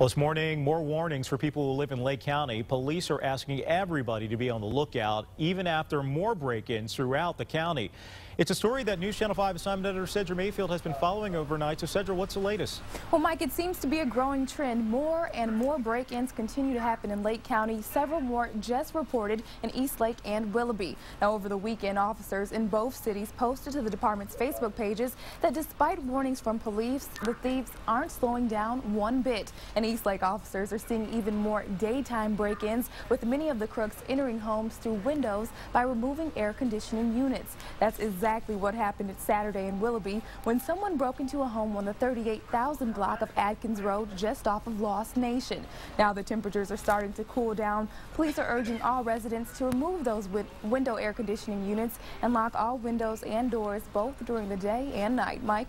Well, this morning, more warnings for people who live in Lake County. Police are asking everybody to be on the lookout, even after more break-ins throughout the county. It's a story that News Channel 5 assignment editor Cedra Mayfield has been following overnight. So, Cedra, what's the latest? Well, Mike, it seems to be a growing trend. More and more break-ins continue to happen in Lake County. Several more just reported in Eastlake and Willoughby. Now, over the weekend, officers in both cities posted to the department's Facebook pages that despite warnings from police, the thieves aren't slowing down one bit. And Eastlake officers are seeing even more daytime break-ins, with many of the crooks entering homes through windows by removing air conditioning units. That's exactly what happened Saturday in Willoughby when someone broke into a home on the 38,000 block of Adkins Road just off of Lost Nation. Now the temperatures are starting to cool down. Police are urging all residents to remove those window air conditioning units and lock all windows and doors both during the day and night. Mike?